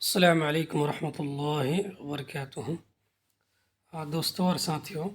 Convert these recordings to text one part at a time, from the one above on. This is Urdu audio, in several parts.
السلام علیکم ورحمۃ اللہ وبرکاتہ۔ دوستوں اور ساتھیوں،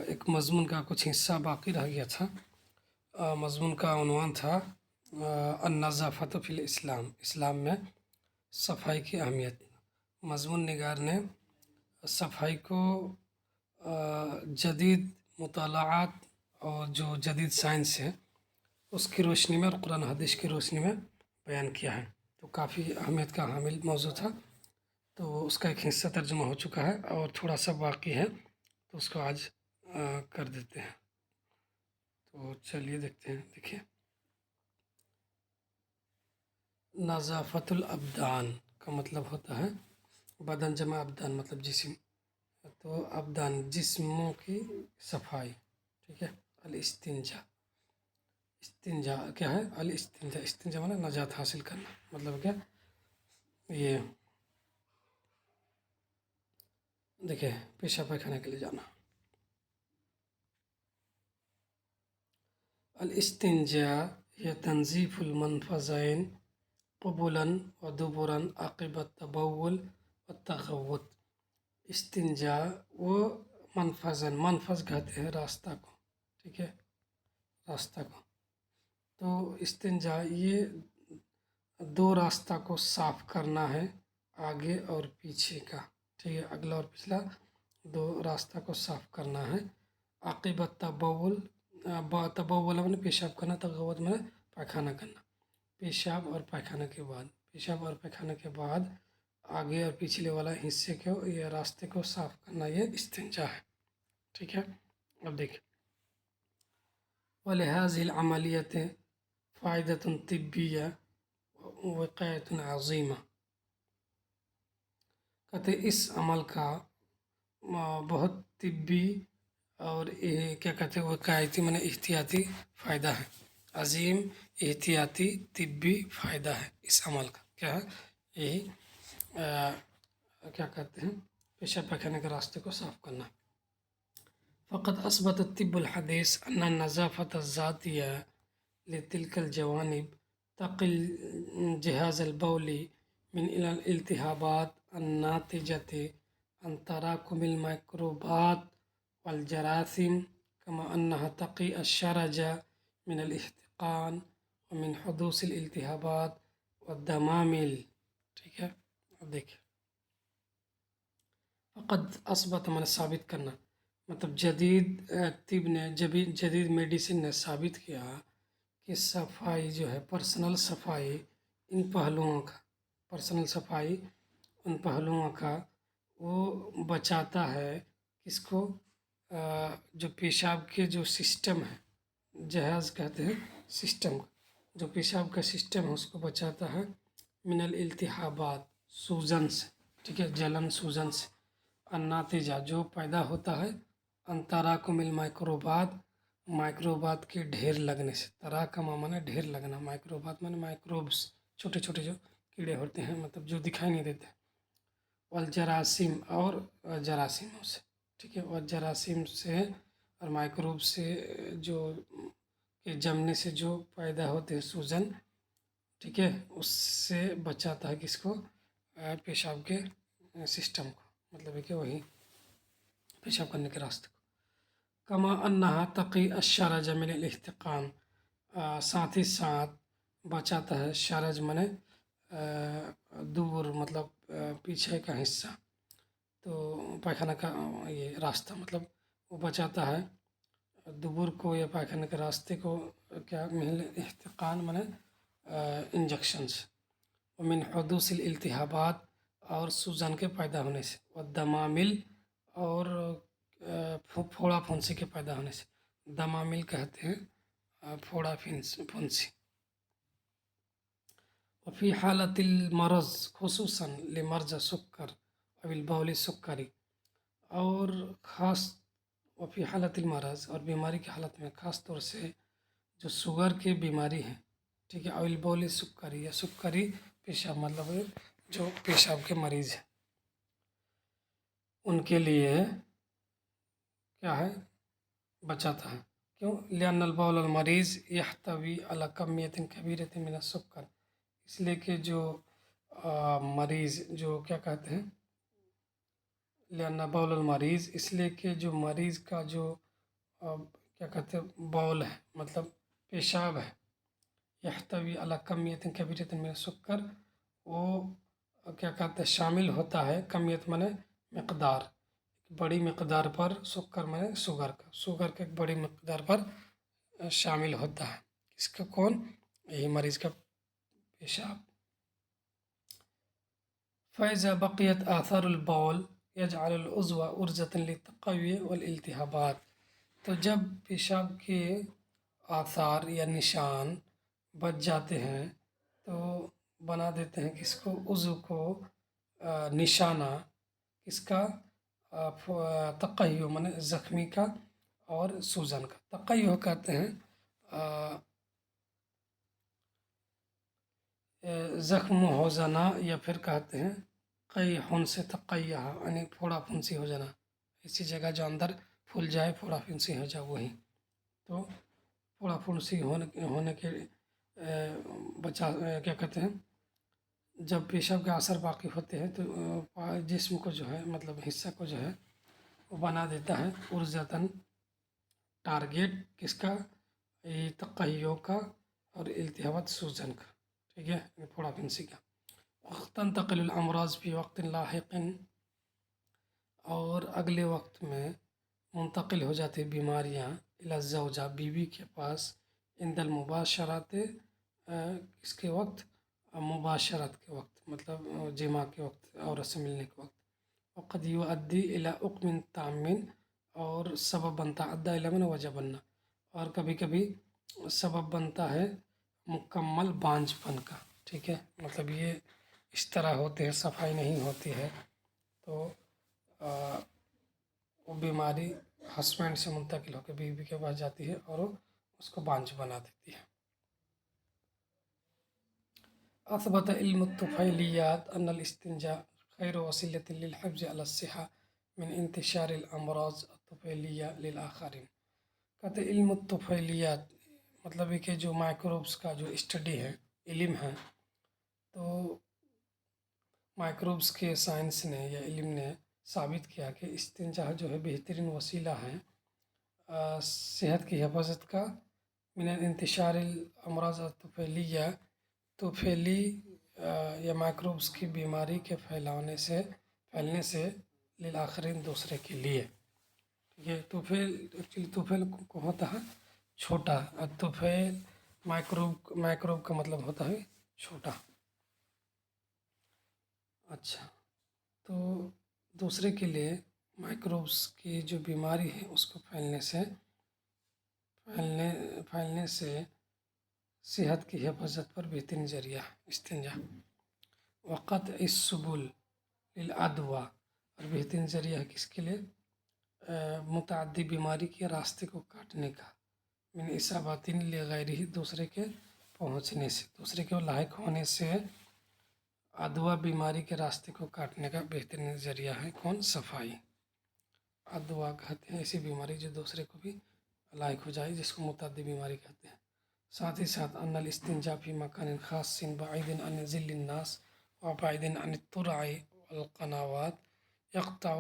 ایک مضمون کا کچھ حصہ باقی رہ گیا تھا۔ مضمون کا عنوان تھا النظافت فی الاسلام، اسلام میں صفائی کی اہمیت۔ مضمون نگار نے صفائی کو جدید مطالعات اور جو جدید سائنس ہے اس کی روشنی میں اور قرآن حدیث کی روشنی میں بیان کیا ہے، تو کافی اہمیت کا حامل موضوع تھا۔ تو اس کا ایک حصہ ترجمہ ہو چکا ہے اور تھوڑا سا باقی ہے، تو اس کو آج کر دیتے ہیں۔ تو چلیے دیکھتے ہیں۔ دیکھیے، نظافت الابدان کا مطلب ہوتا ہے بدن جمع ابدان مطلب جسم، تو ابدان جسموں کی صفائی، ٹھیک ہے۔ الاستنجا، استنجا کیا ہے؟ الاستنجا، استنجا مانا نجات حاصل کرنا، مطلب کیا؟ یہ دیکھیں، پیشاب پائخانے کے لیے جانا۔ الاستنجا هي تنظيف المنفذين قبلا ودبرا عقب التبول والتغوط۔ استنجا وہ منفذن، منفذ کہتے ہیں راستہ کو، ٹھیک ہے، راستہ کو۔ تو استنجا یہ دو راستہ کو صاف کرنا ہے، آگے اور پیچھے کا، ٹھیک ہے، اگلا اور پچھلا دو راستہ کو صاف کرنا ہے۔ عقب التبول، تبول میں پیشاب کرنا، تغوط میں پائخانہ کرنا۔ پیشاب اور پائخانہ کے بعد، پیشاب اور پائخانہ کے بعد آگے اور پچھلے والا حصے کو، یہ راستے کو صاف کرنا، یہ استنجا ہے، ٹھیک ہے۔ اب دیکھیں، وَلِهَذِهِ الْعَمَلِيَّةِ فَائِدَةٌ طِبِّيَّةٌ وَوِقَایَةٌ عَظِیمَةٌ۔ کہتے اس عمل کا بہت طبی اور کیا کہتے ہیں، وقایتی مانے احتیاطی فائدہ ہے، عظیم احتیاطی طبی فائدہ ہے اس عمل کا۔ کیا ہے؟ یہی کیا کہتے ہیں، پیشاب پائخانے کے راستے کو صاف کرنا۔ فقد اثبت الطب الحدیث ان النظافة الذاتية لتلك الجوانب تقل جهاز البول من الالتهابات الناتجة عن تراكم الميكروبات والجراثيم، كما أنها تقي الشرج من الاحتقان ومن حدوث الالتهابات والدمامل، ٹھیک ہے۔ اب دیکھیں، فقد اثبت من ثابت کرنا، مطلب جدید طب نے، جدید میڈیسن نے ثابت کیا کہ صفائی جو ہے، پرسنل صفائی، ان پہلوؤں کا، پرسنل صفائی ان پہلوؤں کا وہ بچاتا ہے کس کو؟ جو پیشاب کے جو سسٹم ہے، جہاز کہتے ہیں سسٹم، جو پیشاب کا سسٹم ہے اس کو بچاتا ہے من الالتہابات، سوجن سے، ٹھیک ہے، جلن سوجن سے، الناتجہ جو پیدا ہوتا ہے، ان تراکم المائکروبات، مائکروبات کے ڈھیر لگنے سے۔ تراکم مانے ڈھیر لگنا، مائکروبات مانے مائکروبس، چھوٹے چھوٹے جو کیڑے ہوتے ہیں، مطلب جو دکھائی نہیں دیتے، والجراثیم اور جراثیموں سے، ٹھیک ہے، اور جراثیم سے اور مائکروب سے جو کہ جمنے سے جو پیدا ہوتے ہیں سوجن، ٹھیک ہے، اس سے بچاتا ہے کس کو؟ پیشاب کے سسٹم کو، مطلب ہے کہ وہی پیشاب کرنے کے راستے کو۔ کما انہا تقی الشرج من الاحتقان، ساتھ ہی ساتھ بچاتا ہے، شرج منے دبر مطلب پیچھے کا حصہ، تو پائخانہ کا یہ راستہ، مطلب وہ بچاتا ہے دبر کو یا پائخانہ کے راستے کو، کیا من الاحتقان منے انجیکشن سے، ومن حدوث الالتہابات اور سوجن کے پیدا ہونے سے، والدمامل اور پھوڑا پھنسی کے پیدا ہونے سے۔ دمامل کہتے ہیں پھوڑا پھنسی۔ وفي حالة المرض خصوصاً لمرض سکر او البول السکری، اور خاص وفي حالة المرض، اور بیماری کی حالت میں، خاص طور سے جو شوگر کی بیماری ہے، ٹھیک ہے، او البول السکری یا سکری پیشاب، مطلب جو پیشاب کے مریض ہیں ان کے لیے کیا ہے؟ بچاتا ہے۔ کیوں؟ لأن البول المریض یحتوی علی کمیۃ کبیرۃ من السکر، اس لیے کہ جو مریض جو کیا کہتے ہیں لأن بول المریض، اس لیے کہ جو مریض کا جو کیا کہتے ہیں بول ہے مطلب پیشاب ہے، یحتوی علی کمیت کبیرۃ من السکر، وہ کیا کہتے ہیں شامل ہوتا ہے، کمیت منے مقدار، بڑی مقدار پر، سکر منے شوگر کا، شوگر کے ایک بڑی مقدار پر شامل ہوتا ہے، اس کا کون؟ یہی مریض کا پیشاب۔ فإذا بقيت آثار البول يجعل العضو عرضة للتقوی والالتهابات، تو جب پیشاب کے آثار یا نشان بچ جاتے ہیں تو بنا دیتے ہیں کس کو؟ عضو کو نشانہ کس کا؟ تقیع منے زخمی کا اور سوجن کا۔ تقیع کہتے ہیں زخم ہو جانا، یا پھر کہتے ہیں قیحن سے تقیح یعنی پھوڑا پھنسی ہو جانا، اسی جگہ جو اندر پھول جائے پھوڑا پھنسی ہو جائے وہی، تو پھوڑا پھنسی ہونے کے بچا کیا کہتے ہیں جب پیشاب کے اثر باقی ہوتے ہیں تو جسم کو جو ہے مطلب حصہ کو جو ہے وہ بنا دیتا ہے عرضتاً ٹارگیٹ کس کا؟ تقیع کا اور التہابات سوجن کا، ٹھیک ہے، پھوڑا پھنسی کا۔ تنتقل الامراض فی وقت لاحق، اور اگلے وقت میں منتقل ہو جاتی بیماریاں الی الزوجہ بیوی کے پاس، عند المباشرات اس کے وقت، مباشرت کے وقت مطلب جماع کے وقت، عورت سے ملنے کے وقت، وقد یؤدی الی حکم تام، اور سبب بنتا ادّی الی من وجہ بننا، اور کبھی کبھی سبب بنتا ہے مکمل بانجھ پن کا، ٹھیک ہے، مطلب یہ اس طرح ہوتے ہیں، صفائی نہیں ہوتی ہے تو وہ بیماری ہسبینڈ سے منتقل ہو کے بیوی کے پاس جاتی ہے اور وہ اس کو بانجھ بنا دیتی ہے۔ اثبت علم الطفیلیات ان الاستنجاء خیر وسیلۃ للحفظ علی الصحہ من انتشار الامراض الطفیلیہ للآخرین، کہتے علم الطفیلیات مطلب ہے کہ جو مائکروبس کا جو اسٹڈی ہے، علم ہے، تو مائکروبس کے سائنس نے یا علم نے ثابت کیا کہ استنجا جو ہے بہترین وسیلہ ہے صحت کی حفاظت کا، من انتشار الامراض الطفیلیہ، طفیلی یا مائکروبس کی بیماری کے پھیلنے سے للآخرین دوسرے کے لیے، یہ طفیل ایکچولی طفیل کو ہوتا ہے چھوٹا، اور طفیل مائکروب کا مطلب ہوتا ہے چھوٹا۔ اچھا، تو دوسرے کے لیے مائکروبس کی جو بیماری ہے اس کو پھیلنے سے صحت کی حفاظت پر بہترین ذریعہ استنجا، وقت السبل للعدوى، اور بہترین ذریعہ ہے کس کے لیے؟ متعدی بیماری کے راستے کو کاٹنے کا، من اصابات لغیرہ، دوسرے کے پہنچنے سے، دوسرے کے لاحق ہونے سے ادوا بیماری کے راستے کو کاٹنے کا بہترین ذریعہ ہے کون؟ صفائی۔ ادوا کہتے ہیں ایسی بیماری جو دوسرے کو بھی لاحق ہو جائے، جس کو متعدی بیماری کہتے ہیں۔ ساتھ ہی ساتھ ان الاستنجاء فی مکان خاص بعید عن ذل الناس وبعید عن الترع والقنوات یقطع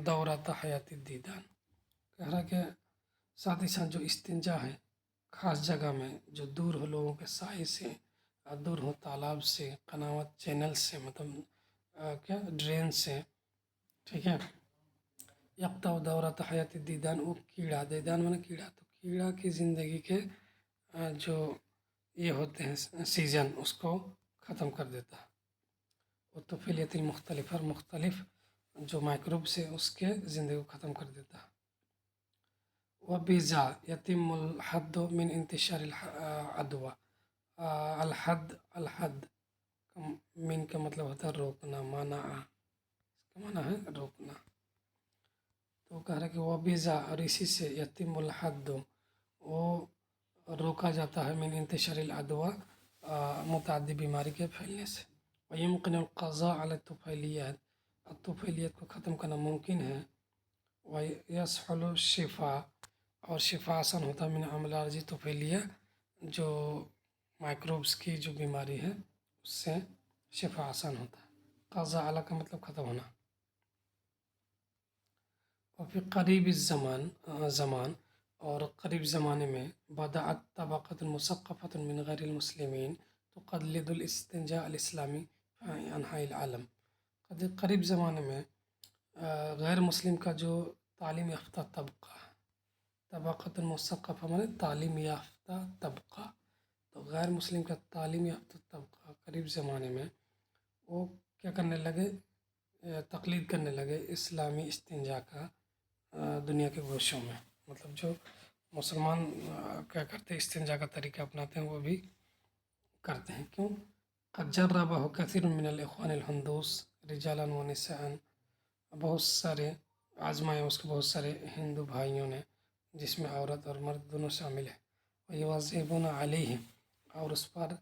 دورۃ حیات الدیدان، کہہ رہا کہ ساتھ ہی ساتھ جو استنجا ہے خاص جگہ میں جو دور ہو لوگوں کے سائے سے، دور ہو تالاب سے، قنوات چینل سے، مطلب کیا ڈرین سے، ٹھیک ہے، یقطع دورۃ حیات الدیدان، وہ کیڑا، دیدان مانے کیڑا، تو کیڑا کی زندگی کے جو یہ ہوتے ہیں سیزن، اس کو ختم کر دیتا ہے، وہ طفیلیت المختلف، اور مختلف جو مائکروب سے اس کے زندگی کو ختم کر دیتا ہے۔ وبذا یتم الحد من انتشار العدوى، الحد من کا مطلب ہوتا ہے روکنا، منع، اس کا معنی ہے روکنا، تو کہہ رہا کہ وبذا، اور اسی سے یتم الحد، وہ روکا جاتا ہے من انتشار العدوى، متعدی بیماری کے پھیلنے سے، ويمكن القضاء على الطفیلیات، الطفیلیات کو ختم کرنا ممکن ہے، ويسهل الشفاء، اور شفا آسان ہوتا ہے، من امراض طفیلیہ، جو مائکروبس کی جو بیماری ہے اس سے، شفا آسان ہوتا ہے. قضا علی کا مطلب ختم ہونا. اور پھر قریب زمان اور قریب زمانے میں بدأت طبقة مثقفة من غیر المسلمین تقلد الاستنجاء الاسلامی فی انحاء العالم. قریب زمانے میں غیر مسلم کا جو تعلیم یافتہ طبقہ ہے، طبقۃ المثقفہ مانے تعلیم یافتہ طبقہ، تو غیر مسلم کا تعلیم یافتہ طبقہ قریب زمانے میں وہ کیا کرنے لگے، تقلید کرنے لگے اسلامی استنجا کا دنیا کے گوشوں میں. مطلب جو مسلمان کیا کرتے ہیں، استنجا کا طریقہ اپناتے ہیں، وہ بھی کرتے ہیں. کیوں؟ قد جربہ کثیر من الاخوان الہندوس رجالا و نساء، بہت سارے آزمائے اس کے بہت سارے ہندو بھائیوں نے جس میں عورت اور مرد دونوں شامل ہیں. ویواظبون علیہ، اور اس پر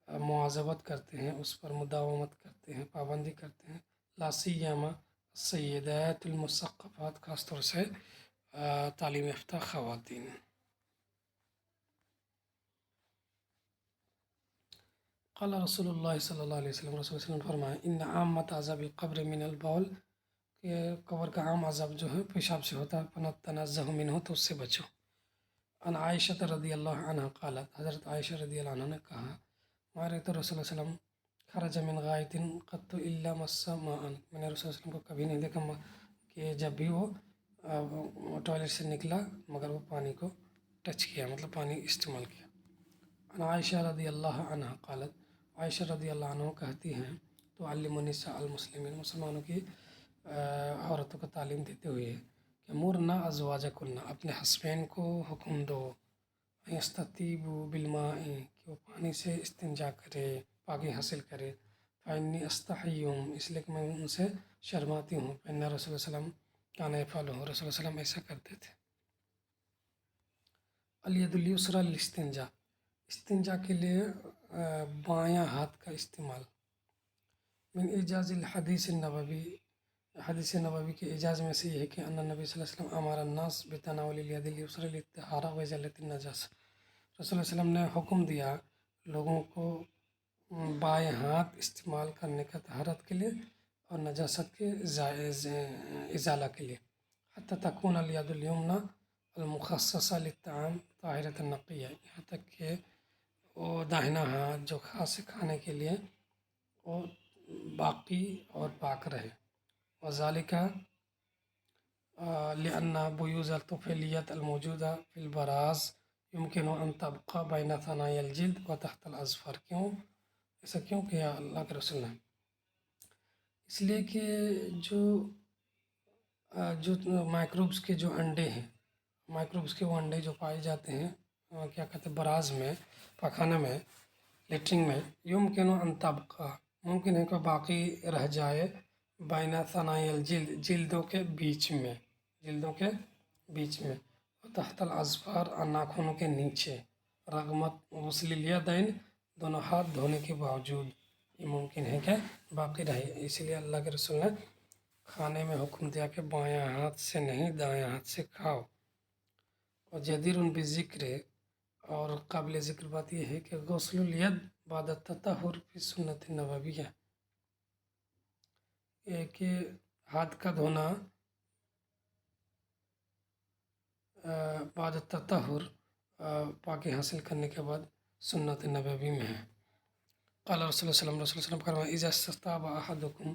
مواظبت کرتے ہیں، اس پر مداومت کرتے ہیں، پابندی کرتے ہیں. لا سیما السیدات المثقفات، خاص طور سے تعلیم یافتہ خواتین. قال رسول اللہ صلی اللہ علیہ وسلم، رسول اللہ علیہ وسلم نے فرمایا ان عامت عذاب القبر من البول، کہ قبر کا عام عذاب جو ہے پیشاب سے ہوتا ہے. فنتنزہ منہ، تو اس سے بچو. ان عائشہ رضی اللہ عنہ قالت، حضرت عائشہ رضی اللہ عنہ نے کہا ما رأیت رسول اللہ علیہ وسلم خرج من غائط قط الا مس ماء، میں نے رسول اللہ علیہ وسلم کو کبھی نہیں دیکھا کہ جب بھی وہ ٹوائلٹ سے نکلا مگر وہ پانی کو ٹچ کیا، مطلب پانی استعمال کیا. ان عائشہ رضی اللہ عنہ قالت، عائشہ رضی اللہ عنہ کہتی ہیں تو علم النساء المسلمین، مسلمانوں کی عورتوں کو تعلیم دیتے ہوئے کہ مرنا ازواجکن، اپنے حسبین کو حکم دو، یستطیبوا بالماء، کہ وہ پانی سے استنجا کرے، پاکی حاصل کرے. فإنی استحییہم، اس لیے کہ میں ان سے شرماتی ہوں. فإن رسول اللہ علیہ وسلم کان یفعلہ، رسول اللہ علیہ وسلم ایسا کرتے تھے. الید الیسری للاستنجا، استنجا کے لیے بایاں ہاتھ کا استعمال. من اعجاز الحدیث النبوی، حدیث نبوی کے اعجاز میں سے یہ ہے کہ ان نبی صلی اللہ علیہ وسلم امر الناس بتناول الید الیسری للطہارہ وازالۃ النجاسہ، رسول اللہ علیہ وسلم نے حکم دیا لوگوں کو بائیں ہاتھ استعمال کرنے کا طہارت کے لیے اور نجاست کے ازالہ کے لیے. حتی تکون الید الیمنی المخصصہ للطعام طاہرۃ نقیہ، یہاں تک کہ وہ داہنا ہاتھ جو خاص کھانے کے لیے وہ باقی اور پاک رہے. وذالک لأن بیوض الطفیلیۃ الموجودہ فی البراز یمکن ان تبقى بین ثنایا الجلد و تحت الاظفار. کیوں ایسا کیوں کیا اللہ کے رسول نے؟ اس لیے کہ جو مائکروبس کے جو انڈے ہیں، مائکروبس کے وہ انڈے جو پائے جاتے ہیں کیا کہتے ہیں براز میں، پاخانہ میں، لیٹرنگ میں، یمکن ان تبقى، ممکن ہے کہ باقی رہ جائے بین ثنایا الجلد، جلدوں کے بیچ میں، جلدوں کے بیچ میں، تحت الاظفار، ناخنوں کے نیچے، رغمت غسل الیدین، دونوں ہاتھ دھونے کے باوجود یہ ممکن ہے کہ باقی رہے. اس لیے اللہ کے رسول نے کھانے میں حکم دیا کہ بایاں ہاتھ سے نہیں دایاں ہاتھ سے کھاؤ. اور جدیر بذکر، اور قابل ذکر بات یہ ہے کہ غسل الید بعد التطہر فی سنت نبویہ، کہ ہاتھ کا دھونا بعد التطہر، پاکی حاصل کرنے کے بعد سنت نبوی میں ہے. قال رسول اللہ صلی اللہ علیہ وسلم فرمایا اذا استطاب احدکم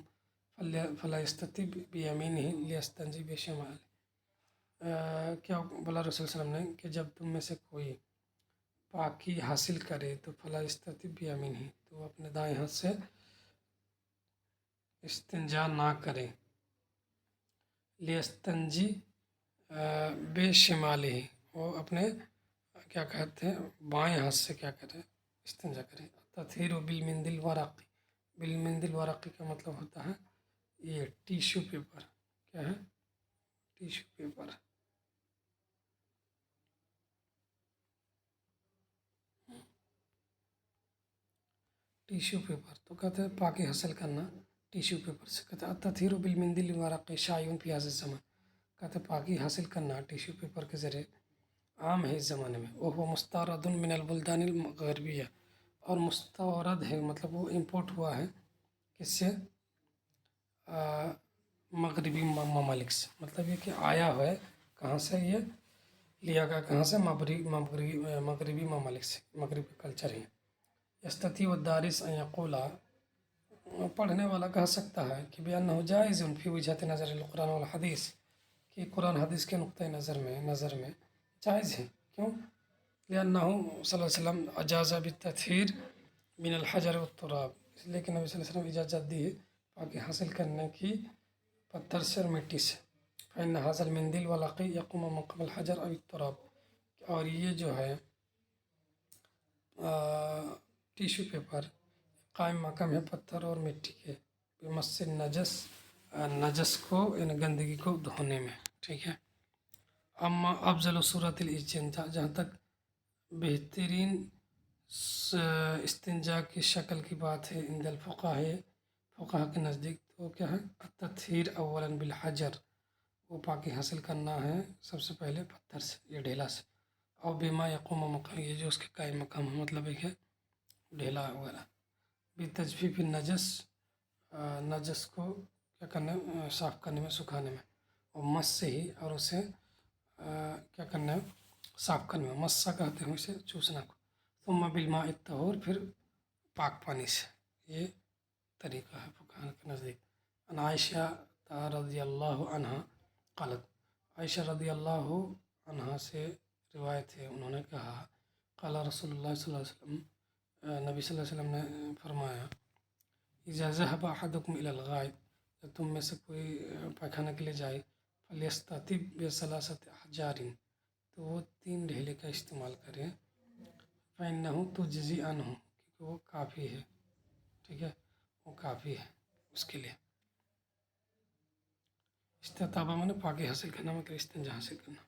فلا یستطب بیمینہ لیستنجی بشمالہ. کیا بولا رسول صلی اللہ علیہ وسلم نے کہ جب تم میں سے کوئی پاکی حاصل کرے تو فلا یستطب بیمینہ، تو وہ اپنے دائیں ہاتھ سے استنجا نہ کرے. لیستنجی بے شمالہ، وہ اپنے کیا کہتے ہیں بائیں ہاتھ سے کیا کرے، استنجا کرے. تطہیر بالمند الورقی، بالمند الورقی کا مطلب ہوتا ہے یہ ٹیشو پیپر. کیا ہے؟ Tissue paper. ٹیشو پیپر تو کہتے ہیں پاکی حاصل کرنا ٹیشو پیپر سے. کہتے ہیں التطہیر بالمند الورقی شائع فی ھذا الزمان، کہتے ہیں پاکی حاصل کرنا ٹیشو پیپر کے ذریعے عام ہے اس زمانے میں. وہو مستورد من البلدان المغربیہ، اور مستورد ہے مطلب وہ امپورٹ ہوا ہے کس سے؟ مغربی ممالک سے، مطلب یہ کہ آیا ہے کہاں سے، یہ لیا گیا کہاں سے؟ مغربی ممالک سے، مغربی کلچر ہی۔ یستطیع الدارس ان یقول، پڑھنے والا کہہ سکتا ہے کہ بأنہ جائز فی وجہۃ نظر القرآن والحدیث، کہ قرآن حدیث کے نقطۂ نظر میں جائز ہے۔ کیوں؟ لأنہ صلی اللہ علیہ وسلم اجاز بالتطہیر من الحجر والتراب، اس لیے کہ نبی صلی اللہ علیہ وسلم اجازت دی ہے پاکی حاصل کرنے کی پتھر سے اور مٹی سے۔ فإن هذا المندل والعقی یقوم مقام الحجر او التراب، اور یہ جو ہے ٹیشو پیپر قائم مقام ہے پتھر اور مٹی کے، بمس نجس کو، یعنی گندگی کو دھونے میں، ٹھیک ہے۔ اما افضل صورت الاستنجاء، جہاں تک بہترین استنجا کی شکل کی بات ہے، عند فقہا کے نزدیک، تو کیا ہے؟ التطہیر اولا بالحجر، وہ پاکی حاصل کرنا ہے سب سے پہلے پتھر سے یا ڈھیلا سے، اور بما یقوم مقام، یہ جو اس کے قائم مقام ہے، مطلب ہے کہ ڈھیلا وغیرہ، بتجفیف النجس، نجس کو کیا کرنے، صاف کرنے میں، سکھانے میں، اور مس سے ہی، اور اسے کیا کرنا ہے؟ صاف کرنے میں، مسا کہتے ہیں اسے چوسنا کو، ثم بالماء الطہور، پھر پاک پانی سے، یہ طریقہ ہے فقہاء کے نزدیک۔ عن عائشہ رضی اللہ عنہ قالت، عائشہ رضی اللہ عنہ سے روایت ہے، انہوں نے کہا، قال رسول اللہ صلی اللہ علیہ وسلم، نبی صلی اللہ علیہ وسلم نے فرمایا، اذا ذهب احدكم الى الغائط، جب تم میں سے کوئی پائخانہ کے لیے جائے، فلیستطب بثلاثۃ احجار، تو وہ 3 ڈھیلے کا استعمال کرے، فإنه تجزی عنہ، کیونکہ وہ کافی ہے، ٹھیک ہے، وہ کافی ہے اس کے لیے۔ استطابہ میں نے پاکی حاصل کرنا، مطلب استنجا حاصل کرنا۔